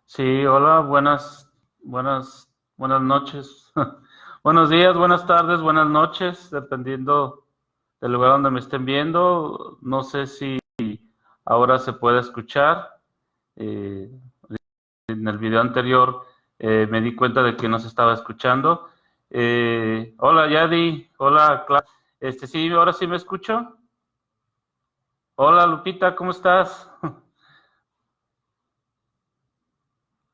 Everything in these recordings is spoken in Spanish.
Sí, hola, buenas noches. Buenos días, buenas tardes, buenas noches, dependiendo del lugar donde me estén viendo. No sé si ahora se puede escuchar. Eh, en el video anterior me di cuenta de que no se estaba escuchando. Hola, Yadi. Hola, sí, ahora sí me escucho. Hola, Lupita, ¿cómo estás?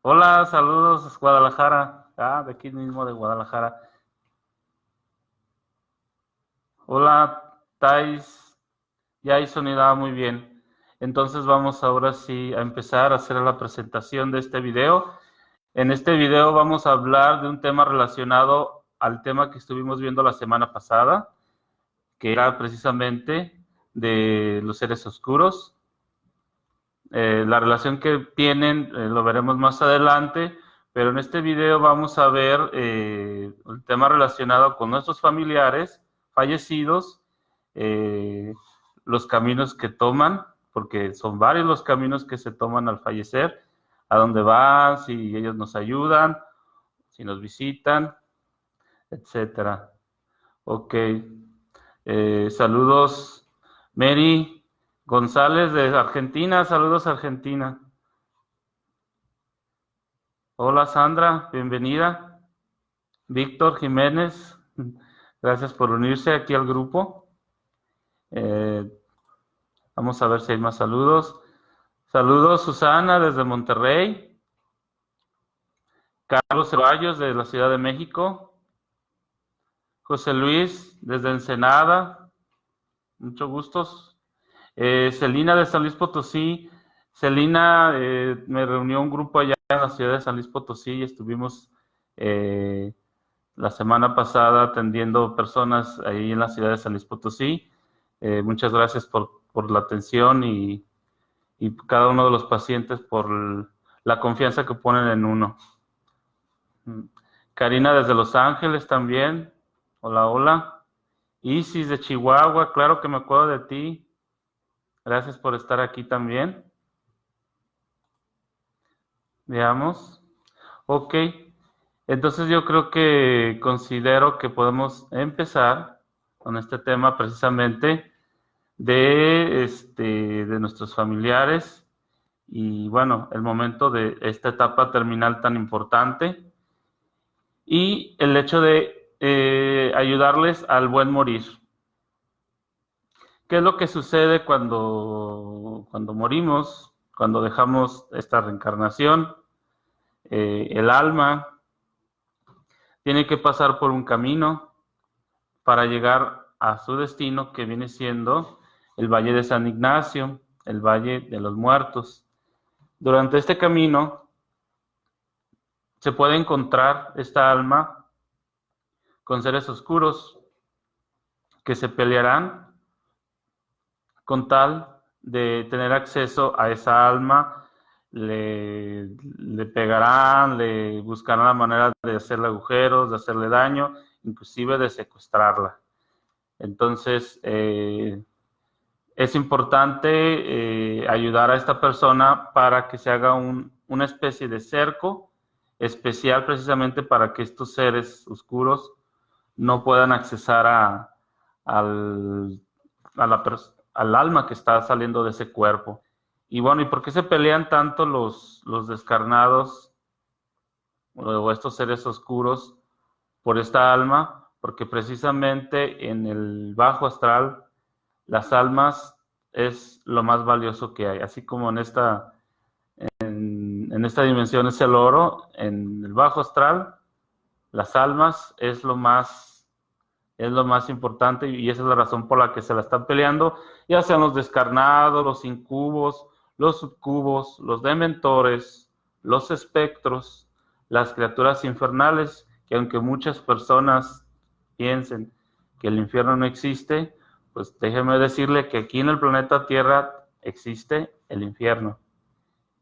Hola, saludos, Guadalajara. De aquí mismo de Guadalajara. Hola, Thais. Ya hay sonido muy bien. Entonces vamos ahora sí a empezar a hacer la presentación de este video. En este video vamos a hablar de un tema relacionado al tema que estuvimos viendo la semana pasada, que era precisamente de los seres oscuros. La relación que tienen lo veremos más adelante, pero en este video vamos a ver el tema relacionado con nuestros familiares fallecidos, eh, los caminos que toman, porque son varios los caminos que se toman al fallecer, a dónde van, si ellos nos ayudan, si nos visitan, etcétera. Ok. Saludos, Mary González de Argentina. Saludos, Argentina. Hola, Sandra. Bienvenida. Víctor Jiménez. Gracias por unirse aquí al grupo. Eh, Vamos a ver si hay más saludos. Saludos, Susana desde Monterrey. Carlos Ceballos de la Ciudad de México. José Luis desde Ensenada. Mucho gustos. Celina de San Luis Potosí. Celina me reunió un grupo allá en la ciudad de San Luis Potosí y estuvimos la semana pasada atendiendo personas ahí en la ciudad de San Luis Potosí. Muchas gracias por la atención y cada uno de los pacientes por la confianza que ponen en uno. Karina desde Los Ángeles también. Hola, hola. Isis de Chihuahua, claro que me acuerdo de ti. Gracias por estar aquí también. Veamos. Ok. Entonces yo creo que considero que podemos empezar con este tema precisamente de nuestros familiares y bueno, el momento de esta etapa terminal tan importante y el hecho de ayudarles al buen morir. ¿Qué es lo que sucede cuando morimos, cuando dejamos esta reencarnación? El alma tiene que pasar por un camino para llegar a su destino, que viene siendo el Valle de San Ignacio, el Valle de los Muertos. Durante este camino se puede encontrar esta alma con seres oscuros que se pelearán con tal de tener acceso a esa alma, le pegarán, le buscarán la manera de hacerle agujeros, de hacerle daño, inclusive de secuestrarla. Entonces, es importante ayudar a esta persona para que se haga una especie de cerco especial precisamente para que estos seres oscuros no puedan accesar al, al alma que está saliendo de ese cuerpo. Y bueno, ¿y por qué se pelean tanto los descarnados o estos seres oscuros por esta alma? Porque precisamente en el bajo astral las almas es lo más valioso que hay, así como en esta dimensión es el oro, en el bajo astral las almas es lo más importante y esa es la razón por la que se la están peleando, ya sean los descarnados, los incubos, los subcubos, los dementores, los espectros, las criaturas infernales, que aunque muchas personas piensen que el infierno no existe, pues déjeme decirle que aquí en el planeta Tierra existe el infierno.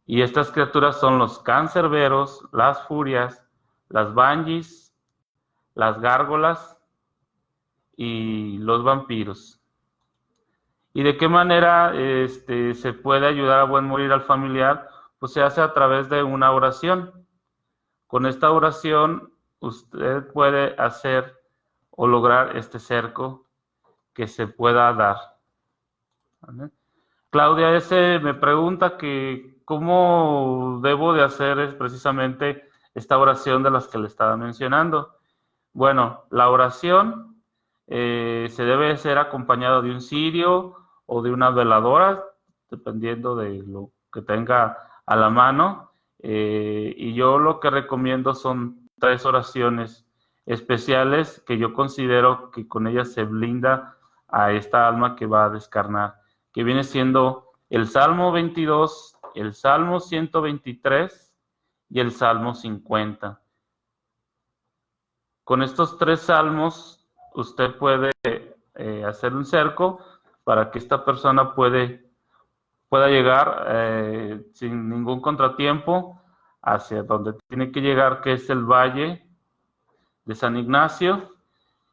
Y estas criaturas son los cancerberos, las furias, las banshees, las gárgolas y los vampiros. ¿Y de qué manera se puede ayudar a buen morir al familiar? pues se hace a través de una oración. Con esta oración usted puede hacer o lograr este cerco que se pueda dar. ¿Vale? Claudia S. me pregunta que cómo debo de hacer precisamente esta oración de las que le estaba mencionando. Bueno, la oración se debe ser acompañada de un cirio o de una veladora, dependiendo de lo que tenga a la mano. Y yo lo que recomiendo son 3 oraciones especiales que yo considero que con ellas se blinda a esta alma que va a descarnar, que viene siendo el Salmo 22, el Salmo 123 y el Salmo 50. Con estos 3 salmos usted puede hacer un cerco para que esta persona pueda llegar sin ningún contratiempo hacia donde tiene que llegar, que es el Valle de San Ignacio,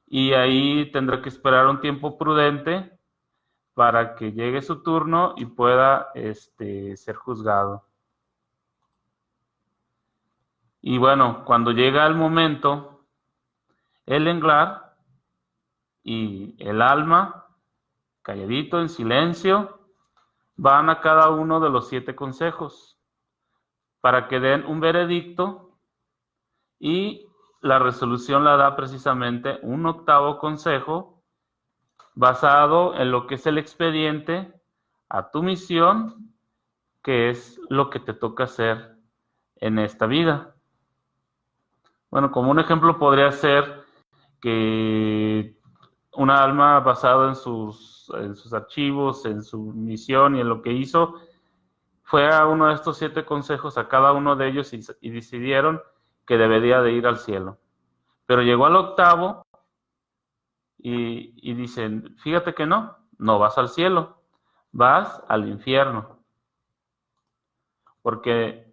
y ahí tendrá que esperar un tiempo prudente para que llegue su turno y pueda ser juzgado. Y bueno, cuando llega el momento, el englar y el alma, calladito, en silencio, van a cada uno de los 7 consejos para que den un veredicto, y la resolución la da precisamente un 8º consejo basado en lo que es el expediente a tu misión, que es lo que te toca hacer en esta vida. Bueno, como un ejemplo podría ser que una alma basada en sus archivos, en su misión y en lo que hizo, fue a uno de estos 7 consejos, a cada uno de ellos, y decidieron que debería de ir al cielo. Pero llegó al 8º y dicen, fíjate que no vas al cielo, vas al infierno, porque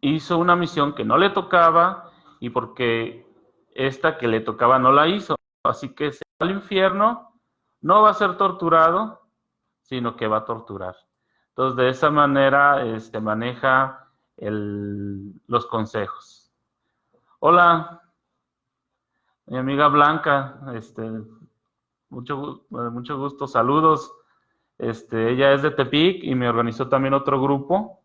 hizo una misión que no le tocaba y porque esta que le tocaba no la hizo. Así que se va al infierno, no va a ser torturado, sino que va a torturar. Entonces, de esa manera maneja los consejos. Hola, mi amiga Blanca, mucho gusto, saludos. Ella es de Tepic y me organizó también otro grupo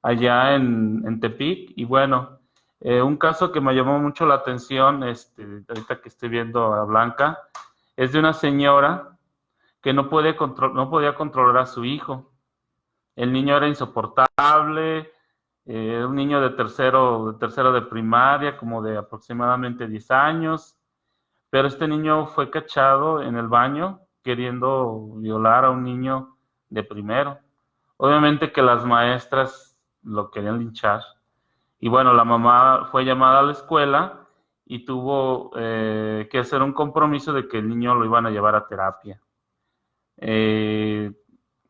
allá en Tepic. Y bueno, un caso que me llamó mucho la atención, ahorita que estoy viendo a Blanca, es de una señora que no podía controlar a su hijo. El niño era insoportable, un niño de tercero de primaria, como de aproximadamente 10 años, pero este niño fue cachado en el baño queriendo violar a un niño de primero. Obviamente que las maestras lo querían linchar. Y bueno, la mamá fue llamada a la escuela y tuvo que hacer un compromiso de que el niño lo iban a llevar a terapia. De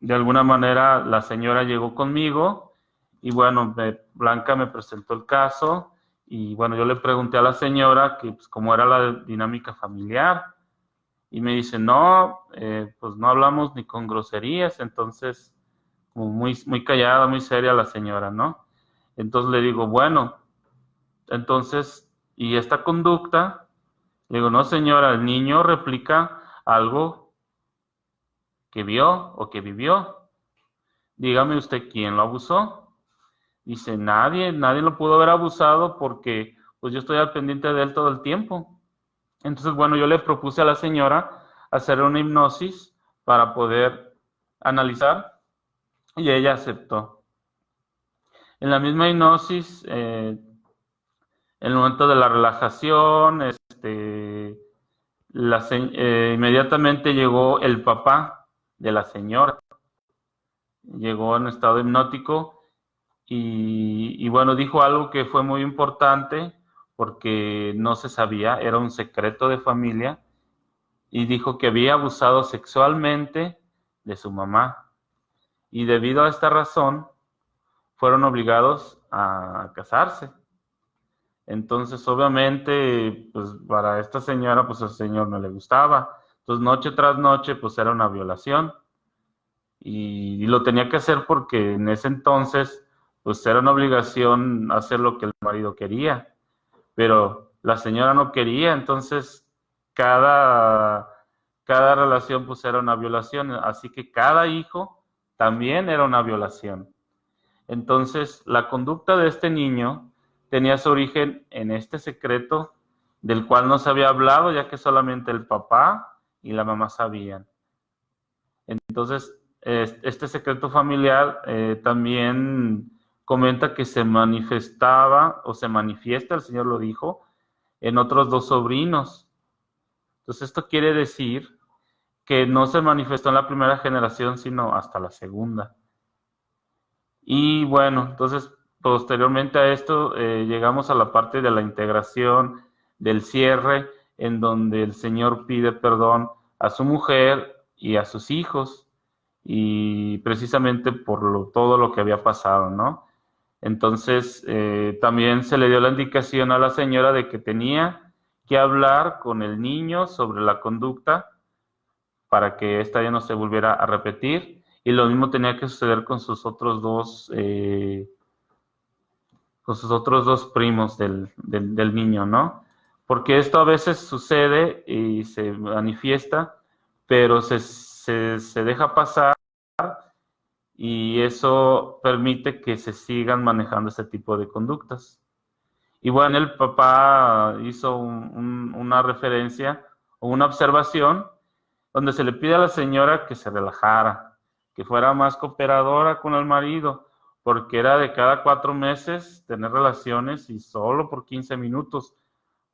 alguna manera la señora llegó conmigo y bueno, Blanca me presentó el caso y bueno, yo le pregunté a la señora que pues, cómo era la dinámica familiar y me dice, no, pues no hablamos ni con groserías. Entonces, como muy callada, muy seria la señora, ¿no? Entonces le digo, bueno, entonces, ¿y esta conducta? Le digo, no señora, el niño replica algo que vio o que vivió. Dígame usted quién lo abusó. Dice, nadie lo pudo haber abusado porque pues yo estoy al pendiente de él todo el tiempo. Entonces, bueno, yo le propuse a la señora hacer una hipnosis para poder analizar y ella aceptó. En la misma hipnosis, en el momento de la relajación, inmediatamente llegó el papá de la señora. Llegó en estado hipnótico y bueno, dijo algo que fue muy importante porque no se sabía, era un secreto de familia, y dijo que había abusado sexualmente de su mamá. Y debido a esta razón, fueron obligados a casarse. Entonces, obviamente, pues para esta señora, pues al señor no le gustaba. Entonces, noche tras noche, pues era una violación. Y lo tenía que hacer porque en ese entonces, pues era una obligación hacer lo que el marido quería, pero la señora no quería, entonces cada, cada relación pues era una violación, así que cada hijo también era una violación. Entonces, la conducta de este niño tenía su origen en este secreto del cual no se había hablado, ya que solamente el papá y la mamá sabían. Entonces, este secreto familiar también comenta que se manifestaba o se manifiesta, el Señor lo dijo, en otros dos sobrinos. Entonces, esto quiere decir que no se manifestó en la primera generación, sino hasta la segunda. Y bueno, entonces posteriormente a esto llegamos a la parte de la integración, del cierre, en donde el Señor pide perdón a su mujer y a sus hijos, y precisamente por todo lo que había pasado, ¿no? Entonces también se le dio la indicación a la señora de que tenía que hablar con el niño sobre la conducta para que esta ya no se volviera a repetir. Y lo mismo tenía que suceder con sus otros dos primos del niño, ¿no? Porque esto a veces sucede y se manifiesta, pero se deja pasar y eso permite que se sigan manejando este tipo de conductas. Y bueno, el papá hizo una referencia o una observación donde se le pide a la señora que se relajara, que fuera más cooperadora con el marido, porque era de cada 4 meses tener relaciones y solo por 15 minutos,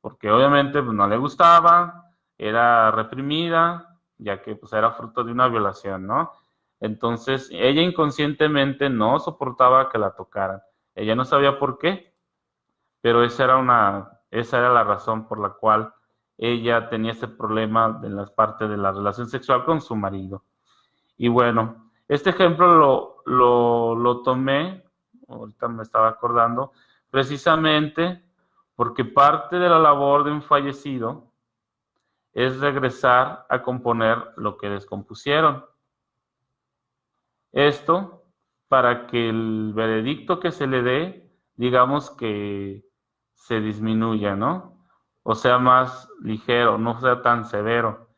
porque obviamente pues, no le gustaba, era reprimida, ya que pues, era fruto de una violación, ¿no? Entonces, ella inconscientemente no soportaba que la tocaran. Ella no sabía por qué, pero esa era la razón por la cual ella tenía ese problema en las partes de la relación sexual con su marido. Y bueno, este ejemplo lo tomé, ahorita me estaba acordando, precisamente porque parte de la labor de un fallecido es regresar a componer lo que descompusieron. Esto para que el veredicto que se le dé, digamos que se disminuya, ¿no? O sea más ligero, no sea tan severo.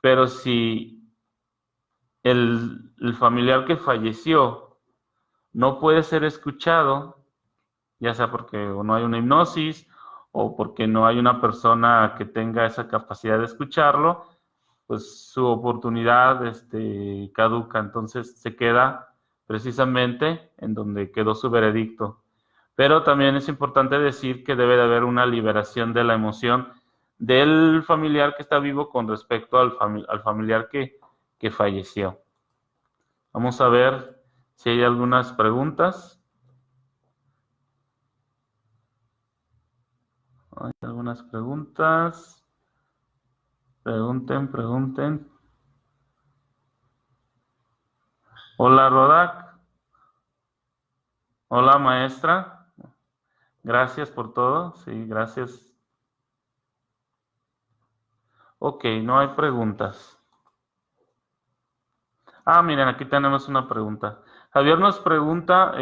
Pero si el familiar que falleció no puede ser escuchado, ya sea porque no hay una hipnosis o porque no hay una persona que tenga esa capacidad de escucharlo, pues su oportunidad caduca, entonces se queda precisamente en donde quedó su veredicto. Pero también es importante decir que debe de haber una liberación de la emoción del familiar que está vivo con respecto al familiar que falleció. Vamos a ver si hay algunas preguntas. Hay algunas preguntas. Pregunten, pregunten. Hola, Rodak. Hola, maestra. Gracias por todo. Sí, gracias. Ok, no hay preguntas. Ah, miren, aquí tenemos una pregunta. Javier nos pregunta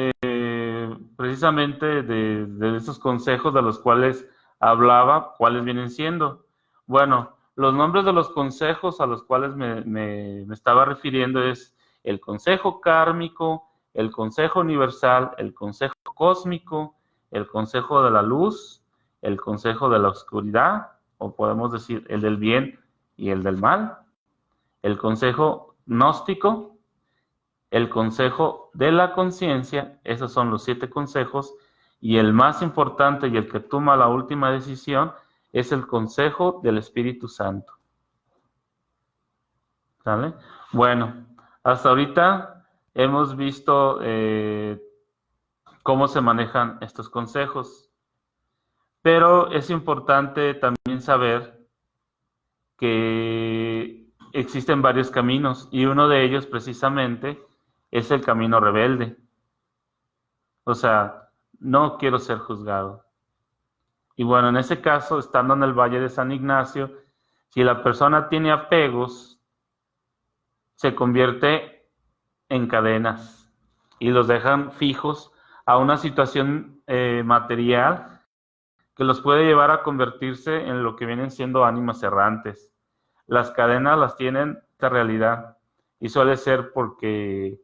precisamente de esos consejos de los cuales hablaba, ¿cuáles vienen siendo? Bueno, los nombres de los consejos a los cuales me estaba refiriendo es el consejo kármico, el consejo universal, el consejo cósmico, el consejo de la luz, el consejo de la oscuridad, o podemos decir el del bien y el del mal, el consejo gnóstico, el consejo de la conciencia, esos son los 7 consejos, y el más importante y el que toma la última decisión es el consejo del Espíritu Santo. ¿Sale? Bueno, hasta ahorita hemos visto cómo se manejan estos consejos, pero es importante también saber que existen varios caminos y uno de ellos precisamente es el camino rebelde. O sea, no quiero ser juzgado. Y bueno, en ese caso, estando en el Valle de San Ignacio, si la persona tiene apegos, se convierte en cadenas y los dejan fijos a una situación material que los puede llevar a convertirse en lo que vienen siendo ánimas errantes. Las cadenas las tienen esta realidad y suele ser porque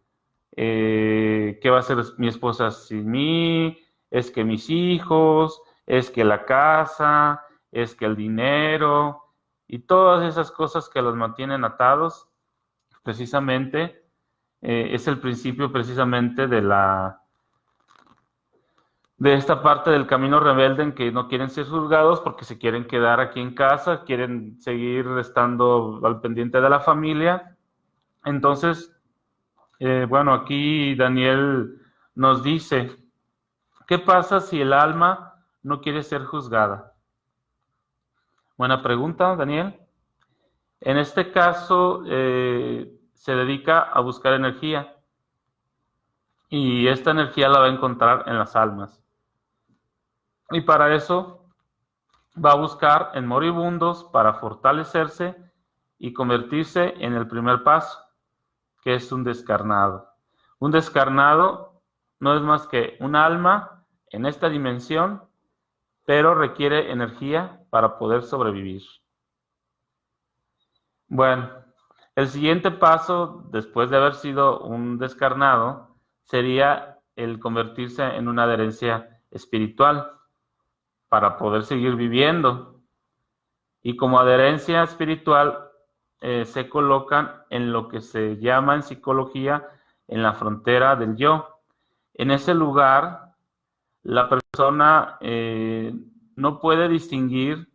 ¿qué va a hacer mi esposa sin mí? Es que mis hijos, es que la casa, es que el dinero y todas esas cosas que los mantienen atados, precisamente, es el principio precisamente de esta parte del camino rebelde en que no quieren ser juzgados porque se quieren quedar aquí en casa, quieren seguir estando al pendiente de la familia. Entonces, bueno, aquí Daniel nos dice, ¿qué pasa si el alma no quiere ser juzgada? Buena pregunta, Daniel. En este caso, se dedica a buscar energía y esta energía la va a encontrar en las almas. Y para eso va a buscar en moribundos para fortalecerse y convertirse en el primer paso, que es un descarnado. Un descarnado no es más que un alma en esta dimensión, pero requiere energía para poder sobrevivir. Bueno, el siguiente paso, después de haber sido un descarnado, sería el convertirse en una adherencia espiritual para poder seguir viviendo. Y como adherencia espiritual se colocan en lo que se llama en psicología en la frontera del yo. En ese lugar, la persona no puede distinguir,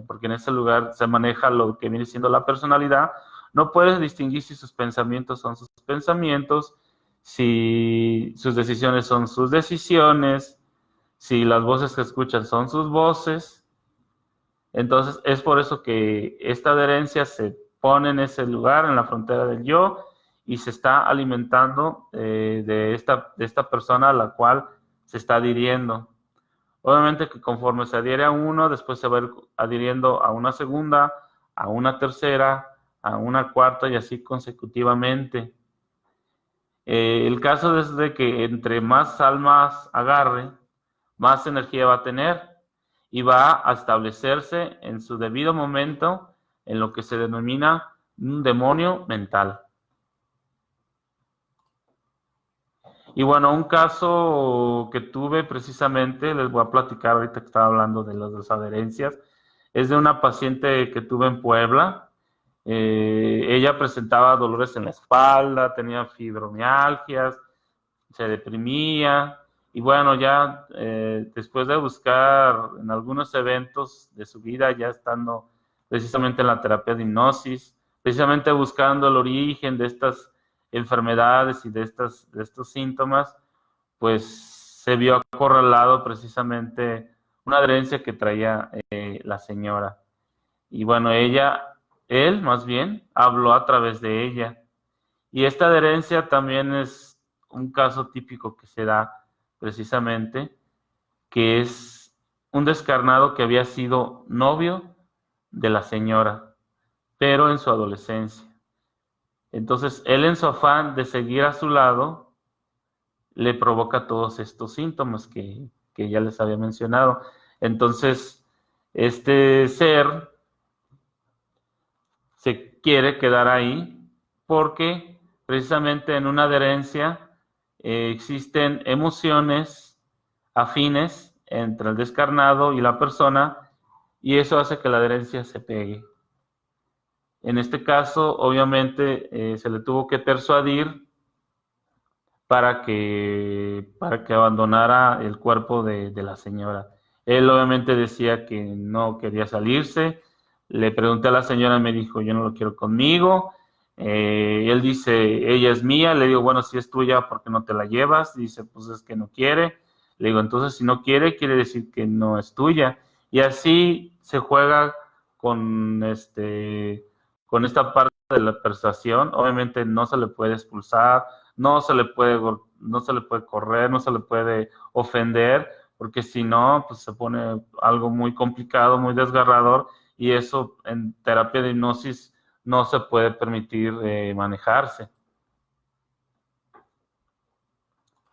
porque en ese lugar se maneja lo que viene siendo la personalidad, no puede distinguir si sus pensamientos son sus pensamientos, si sus decisiones son sus decisiones, si las voces que escuchan son sus voces. Entonces, es por eso que esta adherencia se pone en ese lugar, en la frontera del yo, y se está alimentando de esta persona a la cual se está adhiriendo. Obviamente que conforme se adhiere a uno, después se va a ir adhiriendo a una segunda, a una tercera, a una cuarta y así consecutivamente. El caso es de que entre más almas agarre, más energía va a tener y va a establecerse en su debido momento en lo que se denomina un demonio mental. Y bueno, un caso que tuve precisamente, les voy a platicar ahorita que estaba hablando de las desadherencias, es de una paciente que tuve en Puebla. Ella presentaba dolores en la espalda, tenía fibromialgias, se deprimía y bueno, ya después de buscar en algunos eventos de su vida, ya estando precisamente en la terapia de hipnosis, precisamente buscando el origen de estas enfermedades y de estos síntomas, pues se vio acorralado precisamente una adherencia que traía la señora. Y bueno, él más bien, habló a través de ella. Y esta adherencia también es un caso típico que se da precisamente, que es un descarnado que había sido novio de la señora, pero en su adolescencia. Entonces, él en su afán de seguir a su lado, le provoca todos estos síntomas que ya les había mencionado. Entonces, este ser se quiere quedar ahí porque precisamente en una adherencia existen emociones afines entre el descarnado y la persona y eso hace que la adherencia se pegue. En este caso, obviamente, se le tuvo que persuadir para que abandonara el cuerpo de la señora. Él obviamente decía que no quería salirse. Le pregunté a la señora y me dijo, yo no lo quiero conmigo. Él dice, ella es mía. Le digo, bueno, si es tuya, ¿por qué no te la llevas? Dice, pues es que no quiere. Le digo, entonces si no quiere, quiere decir que no es tuya. Y así se juega con, con esta parte de la persuasión. Obviamente no se le puede expulsar, no se le puede correr, no se le puede ofender, porque si no, pues se pone algo muy complicado, muy desgarrador, y eso en terapia de hipnosis no se puede permitir manejarse.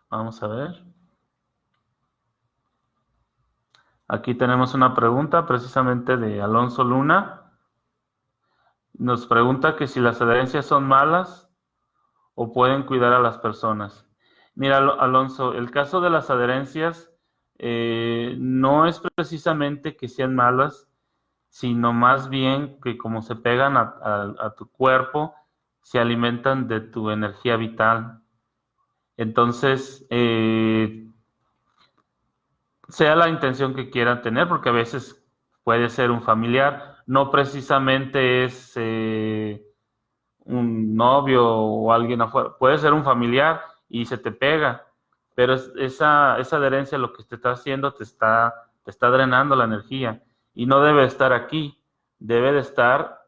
Vamos a ver. Aquí tenemos una pregunta precisamente de Alonso Luna. Nos pregunta que si las adherencias son malas o pueden cuidar a las personas. Mira, Alonso, el caso de las adherencias no es precisamente que sean malas, sino más bien que como se pegan a tu cuerpo, se alimentan de tu energía vital. Entonces, sea la intención que quieran tener, porque a veces puede ser un familiar, no precisamente es un novio o alguien afuera, puede ser un familiar y se te pega, pero esa adherencia lo que te está haciendo te está drenando la energía y no debe estar aquí, debe de estar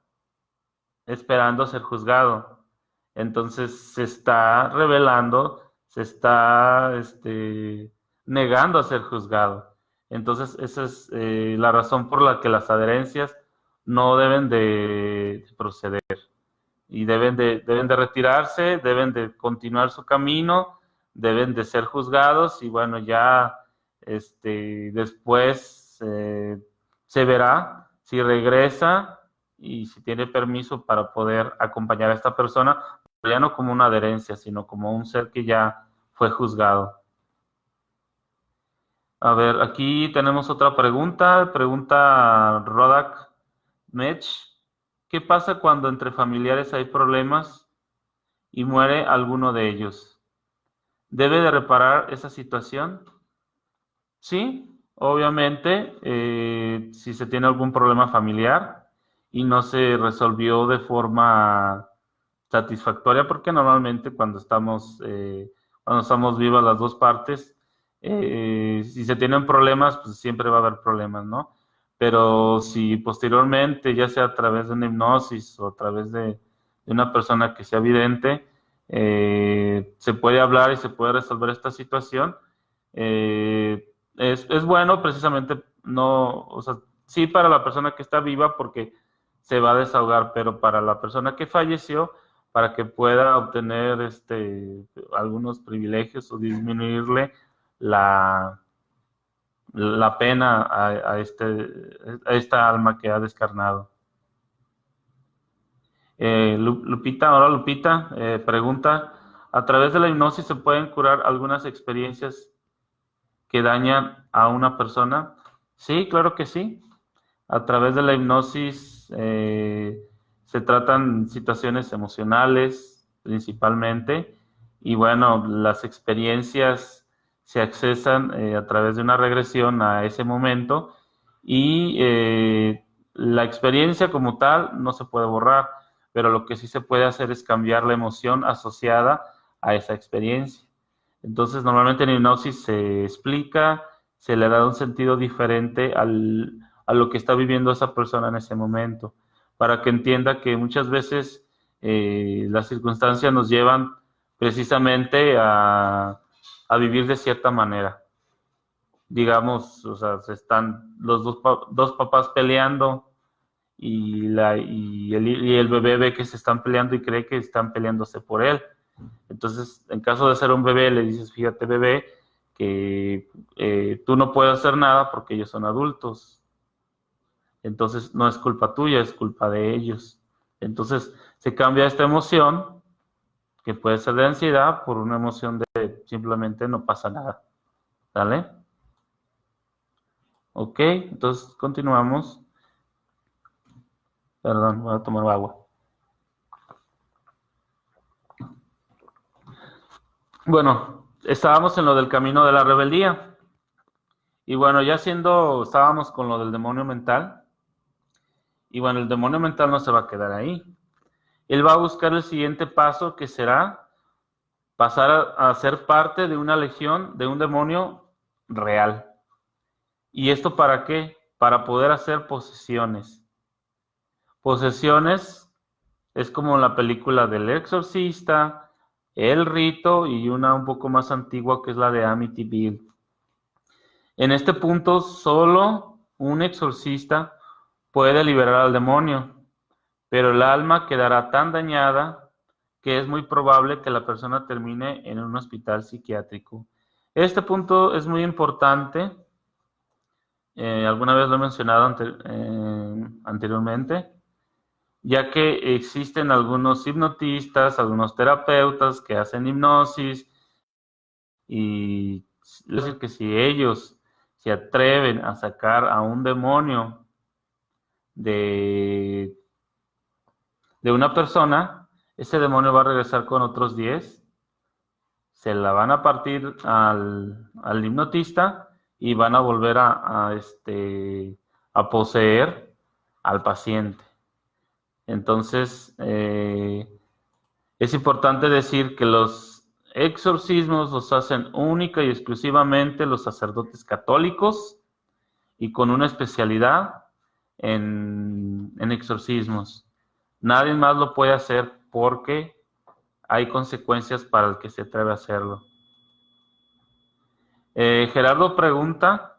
esperando ser juzgado. Entonces se está revelando, se está negando a ser juzgado. Entonces esa es la razón por la que las adherencias no deben de proceder y deben de retirarse, deben de continuar su camino, deben de ser juzgados y bueno, ya después se verá si regresa y si tiene permiso para poder acompañar a esta persona, pero ya no como una adherencia, sino como un ser que ya fue juzgado. A ver, aquí tenemos otra pregunta. Pregunta Rodak Mech. ¿Qué pasa cuando entre familiares hay problemas y muere alguno de ellos? ¿Debe de reparar esa situación? Sí, obviamente, si se tiene algún problema familiar y no se resolvió de forma satisfactoria, porque normalmente cuando estamos vivas las dos partes, si se tienen problemas, pues siempre va a haber problemas, ¿no? Pero si posteriormente, ya sea a través de una hipnosis o a través de una persona que sea vidente, se puede hablar y se puede resolver esta situación, es bueno precisamente no, o sea, sí para la persona que está viva porque se va a desahogar, pero para la persona que falleció, para que pueda obtener algunos privilegios o disminuirle la, la pena a esta alma que ha descarnado. Lupita, ahora Lupita pregunta, ¿a través de la hipnosis se pueden curar algunas experiencias que dañan a una persona? Sí, claro que sí. A través de la hipnosis se tratan situaciones emocionales principalmente y bueno, las experiencias se accesan a través de una regresión a ese momento y la experiencia como tal no se puede borrar, pero lo que sí se puede hacer es cambiar la emoción asociada a esa experiencia. Entonces, normalmente en hipnosis se explica, se le da un sentido diferente a lo que está viviendo esa persona en ese momento, para que entienda que muchas veces las circunstancias nos llevan precisamente a vivir de cierta manera. Digamos, o sea, se están los dos papás peleando y el bebé ve que se están peleando y cree que están peleándose por él. Entonces, en caso de ser un bebé, le dices, fíjate bebé, que tú no puedes hacer nada porque ellos son adultos. Entonces, no es culpa tuya, es culpa de ellos. Entonces, se cambia esta emoción, que puede ser de ansiedad, por una emoción de simplemente no pasa nada. ¿Vale? Ok, entonces continuamos. Perdón, voy a tomar agua. Bueno, estábamos en lo del camino de la rebeldía. Y bueno, estábamos con lo del demonio mental. Y bueno, el demonio mental no se va a quedar ahí. Él va a buscar el siguiente paso, que será pasar a ser parte de una legión, de un demonio real. ¿Y esto para qué? Para poder hacer posesiones. Posesiones es como la película del Exorcista, El Rito y una un poco más antigua que es la de Amityville. En este punto, solo un exorcista puede liberar al demonio, pero el alma quedará tan dañada que es muy probable que la persona termine en un hospital psiquiátrico. Este punto es muy importante. Alguna vez lo he mencionado anteriormente, ya que existen algunos hipnotistas, algunos terapeutas que hacen hipnosis y es decir que si ellos se atreven a sacar a un demonio de una persona, ese demonio va a regresar con otros 10, se la van a partir al hipnotista y van a volver a poseer al paciente. Entonces, es importante decir que los exorcismos los hacen única y exclusivamente los sacerdotes católicos y con una especialidad en exorcismos. Nadie más lo puede hacer porque hay consecuencias para el que se atreve a hacerlo. Gerardo pregunta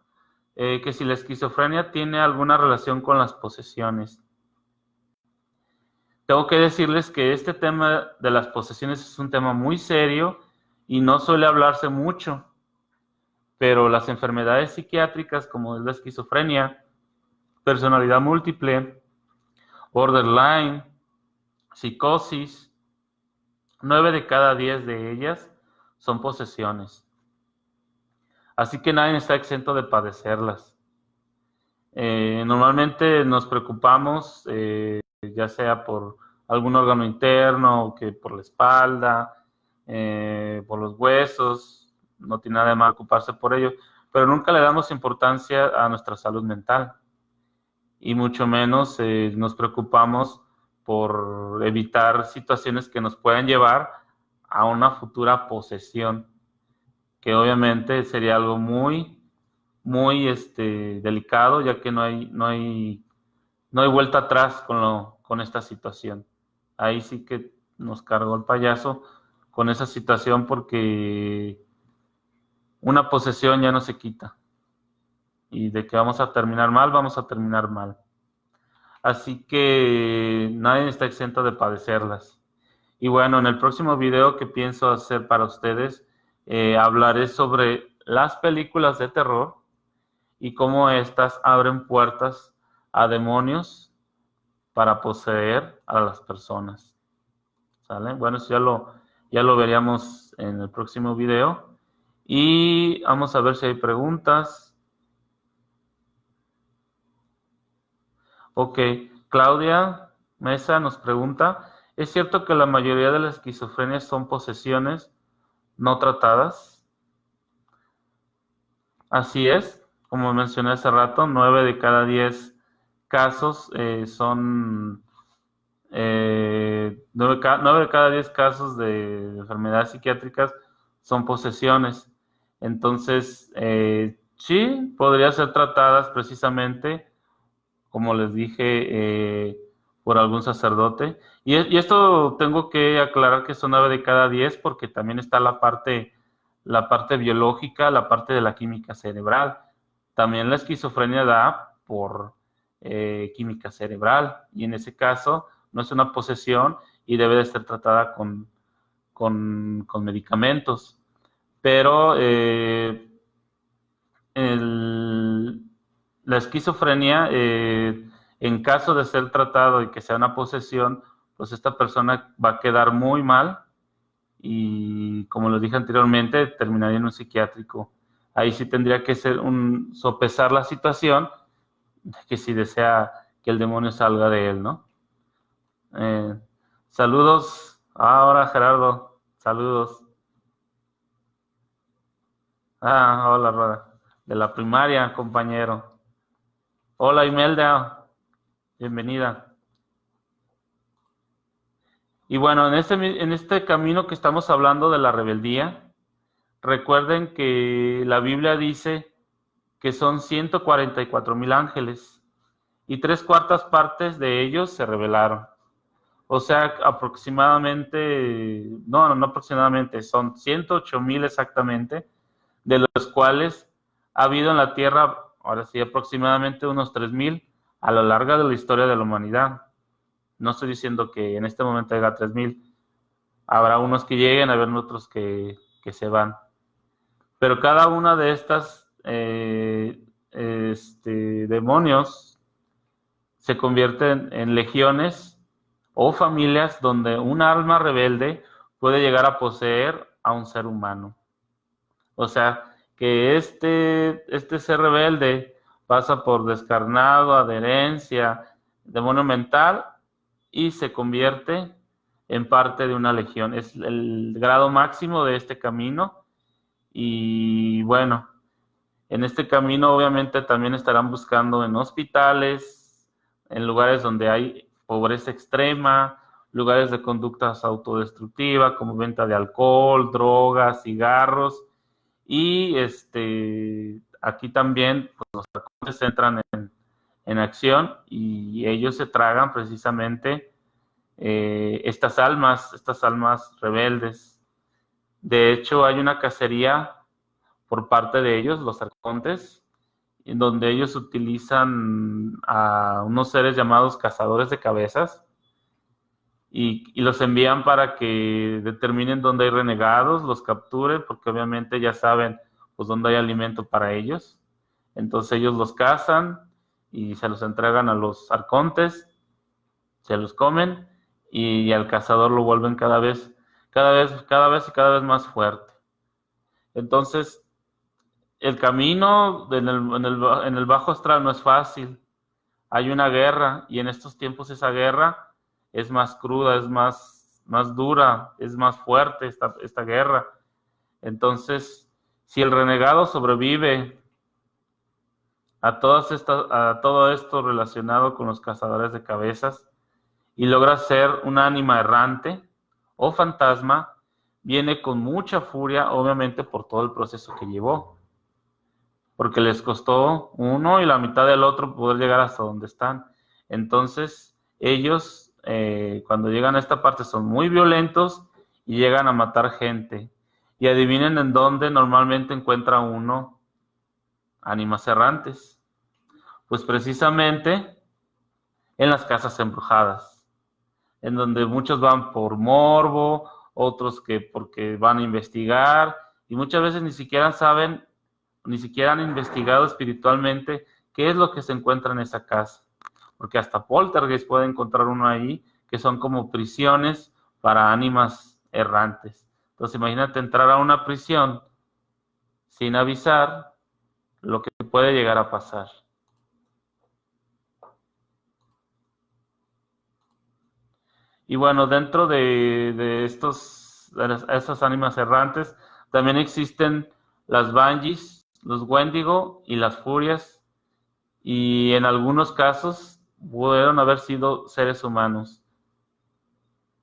que si la esquizofrenia tiene alguna relación con las posesiones. Tengo que decirles que este tema de las posesiones es un tema muy serio y no suele hablarse mucho, pero las enfermedades psiquiátricas como es la esquizofrenia, personalidad múltiple, borderline, psicosis, 9 de cada 10 de ellas son posesiones. Así que nadie está exento de padecerlas. Normalmente nos preocupamos, ya sea por algún órgano interno, o que por la espalda, por los huesos, no tiene nada de mal ocuparse por ello, pero nunca le damos importancia a nuestra salud mental. Y mucho menos nos preocupamos por evitar situaciones que nos puedan llevar a una futura posesión, que obviamente sería algo muy delicado, ya que no hay vuelta atrás con esta situación. Ahí sí que nos cargó el payaso con esa situación, porque una posesión ya no se quita. Y de que vamos a terminar mal, vamos a terminar mal. Así que nadie está exento de padecerlas. Y bueno, en el próximo video que pienso hacer para ustedes, hablaré sobre las películas de terror y cómo éstas abren puertas a demonios para poseer a las personas. ¿Sale? Bueno, eso ya lo veríamos en el próximo video. Y vamos a ver si hay preguntas. Ok, Claudia Mesa nos pregunta, ¿es cierto que la mayoría de las esquizofrenias son posesiones no tratadas? Así es, como mencioné hace rato, 9 de cada 10 casos son 9 de cada 10 casos de enfermedades psiquiátricas son posesiones. Entonces, sí, podrían ser tratadas precisamente, como les dije, por algún sacerdote. Y esto tengo que aclarar que son 9 de cada 10 porque también está la parte biológica, la parte de la química cerebral. También la esquizofrenia da por química cerebral, y en ese caso no es una posesión y debe de ser tratada con medicamentos. Pero la esquizofrenia, en caso de ser tratado y que sea una posesión, pues esta persona va a quedar muy mal y, como lo dije anteriormente, terminaría en un psiquiátrico. Ahí sí tendría que ser sopesar la situación, que si desea que el demonio salga de él, ¿no? Saludos. Ahora, Gerardo. Saludos. Hola, Roda. De la primaria, compañero. Hola, Imelda. Bienvenida. Y bueno, en este camino que estamos hablando de la rebeldía, recuerden que la Biblia dice que son 144,000 ángeles y 3/4 partes de ellos se rebelaron. O sea, aproximadamente, no aproximadamente, son 108,000 exactamente, de los cuales ha habido en la Tierra, ahora sí, aproximadamente unos 3,000 a lo largo de la historia de la humanidad. No estoy diciendo que en este momento haya 3,000. Habrá unos que lleguen, habrá otros que se van. Pero cada una de estas demonios se convierten en legiones o familias donde un alma rebelde puede llegar a poseer a un ser humano. O sea, que este ser rebelde pasa por descarnado, adherencia, demonio mental y se convierte en parte de una legión. Es el grado máximo de este camino. Y bueno, en este camino obviamente también estarán buscando en hospitales, en lugares donde hay pobreza extrema, lugares de conductas autodestructivas como venta de alcohol, drogas, cigarros. Y aquí también pues, los arcontes entran en acción y ellos se tragan precisamente estas almas rebeldes. De hecho, hay una cacería por parte de ellos, los arcontes, en donde ellos utilizan a unos seres llamados cazadores de cabezas y los envían para que determinen dónde hay renegados, los capturen, porque obviamente ya saben pues dónde hay alimento para ellos. Entonces ellos los cazan y se los entregan a los arcontes, se los comen y al cazador lo vuelven cada vez más fuerte. Entonces, el camino en el bajo astral no es fácil. Hay una guerra y en estos tiempos esa guerra es más cruda, es más dura, es más fuerte esta guerra. Entonces, si el renegado sobrevive a todo esto relacionado con los cazadores de cabezas y logra ser un ánima errante o fantasma, viene con mucha furia, obviamente por todo el proceso que llevó, porque les costó uno y la mitad del otro poder llegar hasta donde están. Entonces, ellos, cuando llegan a esta parte, son muy violentos y llegan a matar gente. Y adivinen en dónde normalmente encuentra uno ánimas errantes. Pues precisamente en las casas embrujadas, en donde muchos van por morbo, otros que porque van a investigar, y muchas veces ni siquiera saben, ni siquiera han investigado espiritualmente qué es lo que se encuentra en esa casa. Porque hasta poltergeist puede encontrar uno ahí, que son como prisiones para ánimas errantes. Entonces imagínate entrar a una prisión sin avisar lo que puede llegar a pasar. Y bueno, dentro de esas ánimas errantes, también existen las banshees, los wendigo y las furias, y en algunos casos pudieron haber sido seres humanos.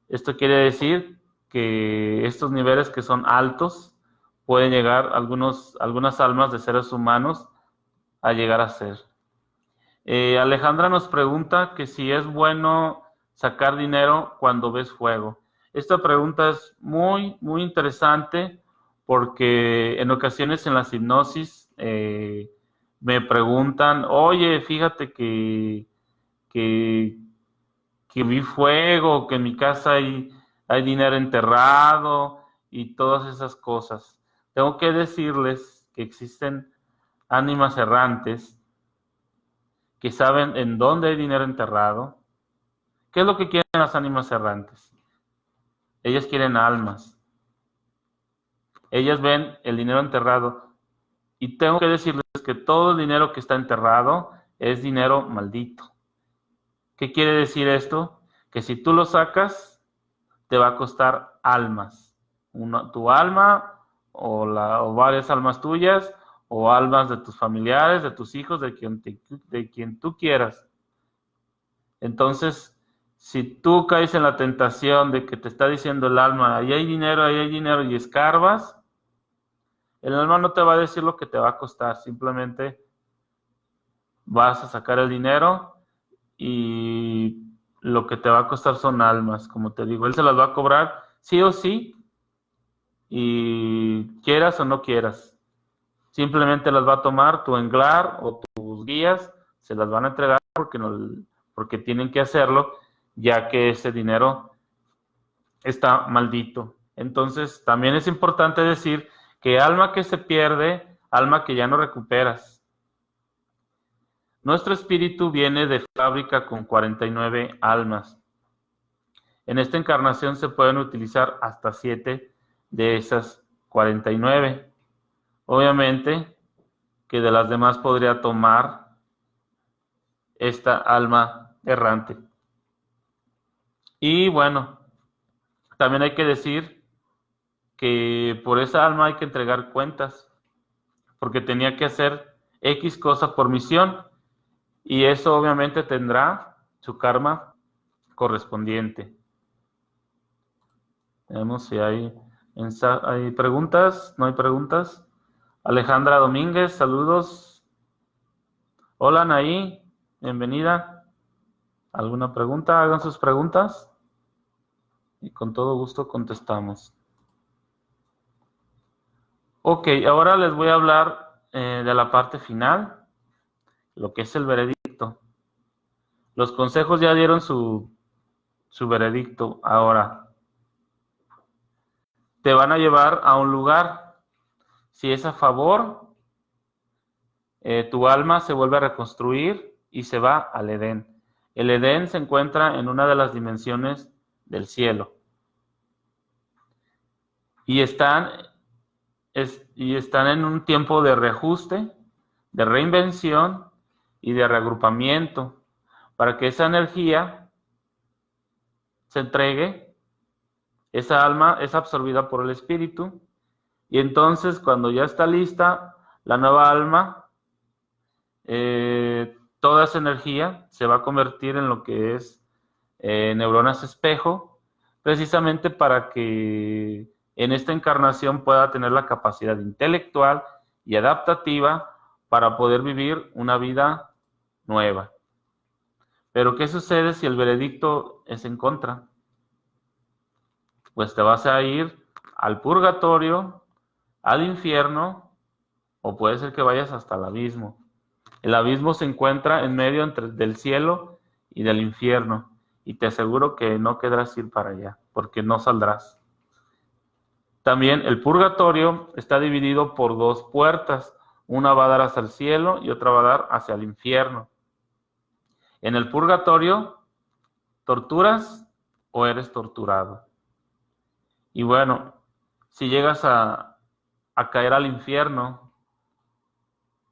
Esto quiere decir que estos niveles que son altos pueden llegar algunas almas de seres humanos a llegar a ser. Alejandra nos pregunta que si es bueno sacar dinero cuando ves fuego. Esta pregunta es muy, muy interesante porque en ocasiones en las hipnosis me preguntan, oye, fíjate que vi fuego, que en mi casa hay dinero enterrado y todas esas cosas. Tengo que decirles que existen ánimas errantes que saben en dónde hay dinero enterrado. ¿Qué es lo que quieren las ánimas errantes? Ellas quieren almas. Ellas ven el dinero enterrado. Y tengo que decirles que todo el dinero que está enterrado es dinero maldito. ¿Qué quiere decir esto? Que si tú lo sacas, te va a costar almas. Tu alma o varias almas tuyas o almas de tus familiares, de tus hijos, de quien tú quieras. Entonces, si tú caes en la tentación de que te está diciendo el alma, ahí hay dinero y escarbas, el alma no te va a decir lo que te va a costar, simplemente vas a sacar el dinero y lo que te va a costar son almas, como te digo, él se las va a cobrar sí o sí, y quieras o no quieras. Simplemente las va a tomar tu englar o tus guías, se las van a entregar porque tienen que hacerlo, ya que ese dinero está maldito. Entonces, también es importante decir que alma que se pierde, alma que ya no recuperas. Nuestro espíritu viene de fábrica con 49 almas. En esta encarnación se pueden utilizar hasta 7 de esas 49. Obviamente que de las demás podría tomar esta alma errante. Y bueno, también hay que decir que por esa alma hay que entregar cuentas, porque tenía que hacer X cosa por misión, y eso obviamente tendrá su karma correspondiente. Veamos si hay preguntas. ¿No hay preguntas? Alejandra Domínguez, saludos. Hola, Anaí, bienvenida. ¿Alguna pregunta? Hagan sus preguntas y con todo gusto contestamos. Ok, ahora les voy a hablar de la parte final, lo que es el veredicto. Los consejos ya dieron su veredicto. Ahora, te van a llevar a un lugar. Si es a favor, tu alma se vuelve a reconstruir y se va al Edén. El Edén se encuentra en una de las dimensiones del cielo. Y están en un tiempo de reajuste, de reinvención y de reagrupamiento, para que esa energía se entregue, esa alma es absorbida por el espíritu, y entonces cuando ya está lista, la nueva alma, toda esa energía se va a convertir en lo que es neuronas espejo, precisamente para que en esta encarnación pueda tener la capacidad intelectual y adaptativa para poder vivir una vida nueva. Pero ¿qué sucede si el veredicto es en contra? Pues te vas a ir al purgatorio, al infierno, o puede ser que vayas hasta el abismo. El abismo se encuentra en medio del cielo y del infierno, y te aseguro que no querrás ir para allá, porque no saldrás. También el purgatorio está dividido por 2 puertas, una va a dar hacia el cielo y otra va a dar hacia el infierno. En el purgatorio, ¿torturas o eres torturado? Y bueno, si llegas a caer al infierno,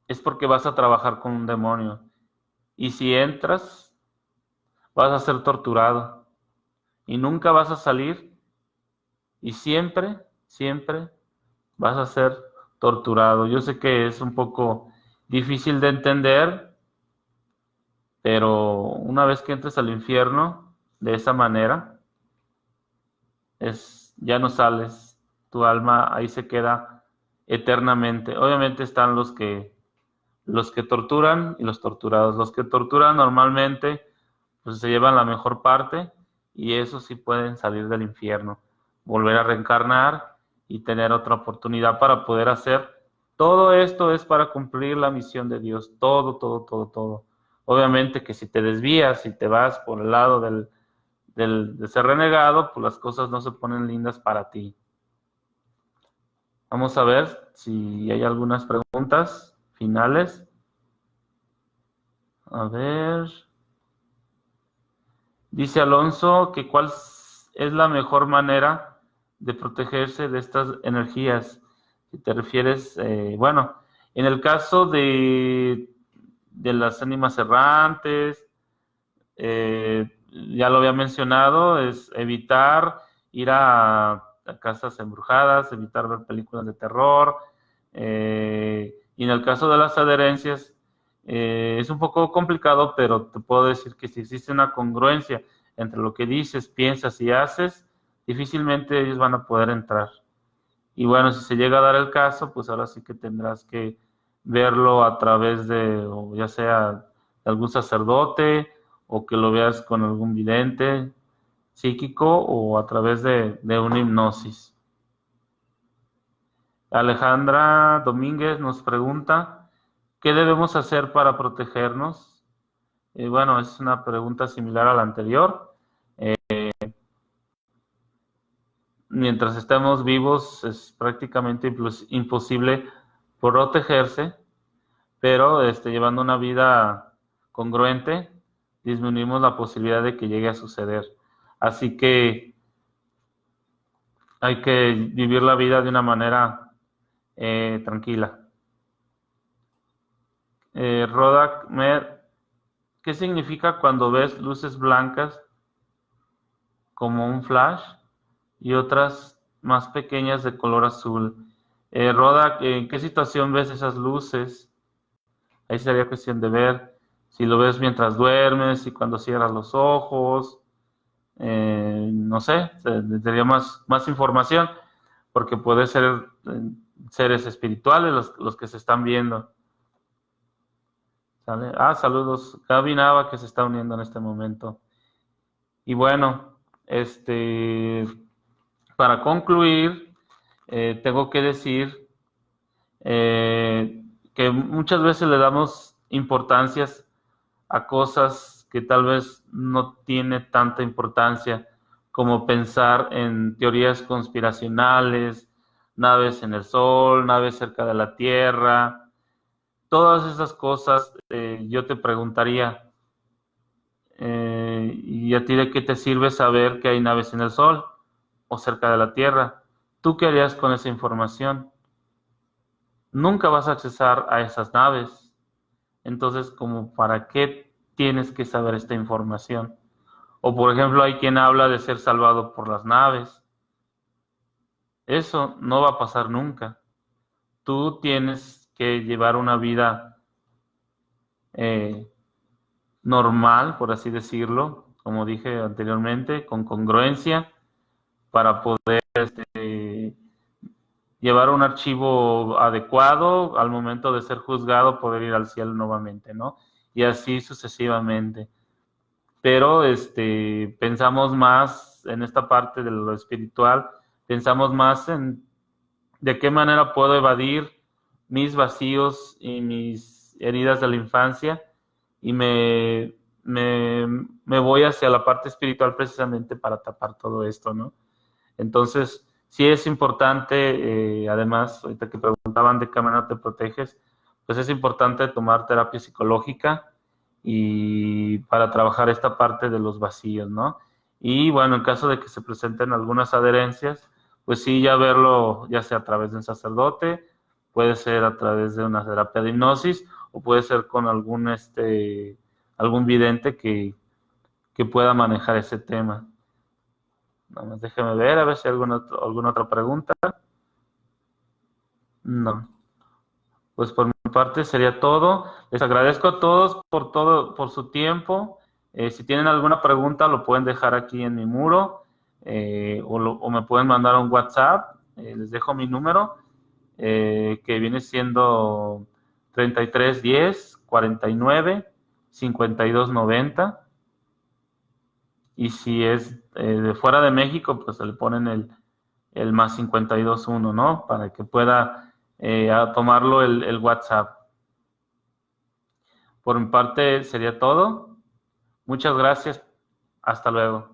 es porque vas a trabajar con un demonio. Y si entras, vas a ser torturado. Y nunca vas a salir. Y siempre, siempre vas a ser torturado. Yo sé que es un poco difícil de entender, pero una vez que entres al infierno de esa manera, ya no sales. Tu alma ahí se queda eternamente. Obviamente están los que torturan y los torturados. Los que torturan normalmente pues se llevan la mejor parte, y esos sí pueden salir del infierno, volver a reencarnar y tener otra oportunidad para poder hacer. Todo esto es para cumplir la misión de Dios. Todo, todo, todo, todo. Obviamente que si te desvías y te vas por el lado de ser renegado, pues las cosas no se ponen lindas para ti. Vamos a ver si hay algunas preguntas finales. A ver. Dice Alonso que cuál es la mejor manera de protegerse de estas energías. Si te refieres, bueno, en el caso de las ánimas errantes, ya lo había mencionado, es evitar ir a casas embrujadas, evitar ver películas de terror, y en el caso de las adherencias, es un poco complicado, pero te puedo decir que si existe una congruencia entre lo que dices, piensas y haces, difícilmente ellos van a poder entrar. Y bueno, si se llega a dar el caso, pues ahora sí que tendrás que verlo a través de, o ya sea de algún sacerdote, o que lo veas con algún vidente psíquico, o a través de una hipnosis. Alejandra Domínguez nos pregunta, ¿qué debemos hacer para protegernos? Bueno, es una pregunta similar a la anterior. mientras estemos vivos es prácticamente imposible protegerse, pero llevando una vida congruente, disminuimos la posibilidad de que llegue a suceder. Así que hay que vivir la vida de una manera tranquila. Rodak Med, ¿qué significa cuando ves luces blancas como un flash y otras más pequeñas de color azul? Rodak, ¿en qué situación ves esas luces? Ahí sería cuestión de ver si lo ves mientras duermes y cuando cierras los ojos. No sé, tendría más información, porque puede ser seres espirituales los que se están viendo. ¿Sale? Saludos. Gaby Nava, que se está uniendo en este momento. Y bueno, para concluir, tengo que decir que muchas veces le damos importancias a cosas que tal vez no tiene tanta importancia, como pensar en teorías conspiracionales, naves en el Sol, naves cerca de la Tierra. Todas esas cosas, yo te preguntaría, ¿y a ti de qué te sirve saber que hay naves en el Sol o cerca de la Tierra? ¿Tú qué harías con esa información? Nunca vas a accesar a esas naves. Entonces, ¿como para qué tienes que saber esta información? O, por ejemplo, hay quien habla de ser salvado por las naves. Eso no va a pasar nunca. Tú tienes que llevar una vida normal, por así decirlo, como dije anteriormente, con congruencia, para poder llevar un archivo adecuado al momento de ser juzgado, poder ir al cielo nuevamente, ¿no? Y así sucesivamente. Pero pensamos más en esta parte de lo espiritual, pensamos más en de qué manera puedo evadir mis vacíos y mis heridas de la infancia, y me voy hacia la parte espiritual precisamente para tapar todo esto, ¿no? Entonces, sí es importante, además, ahorita que preguntaban de qué manera te proteges, pues es importante tomar terapia psicológica y para trabajar esta parte de los vacíos, ¿no? Y bueno, en caso de que se presenten algunas adherencias, pues sí, ya verlo, ya sea a través de un sacerdote, puede ser a través de una terapia de hipnosis, o puede ser con algún vidente que pueda manejar ese tema. Nada más déjeme ver, a ver si hay alguna otra pregunta. No. Pues por mi parte sería todo. Les agradezco a todos por su tiempo. Si tienen alguna pregunta, lo pueden dejar aquí en mi muro, o me pueden mandar un WhatsApp. Les dejo mi número, que viene siendo 3310 49 52 90. Y si es de fuera de México, pues se le ponen el más 521, ¿no? Para que pueda tomarlo el WhatsApp. Por mi parte sería todo. Muchas gracias. Hasta luego.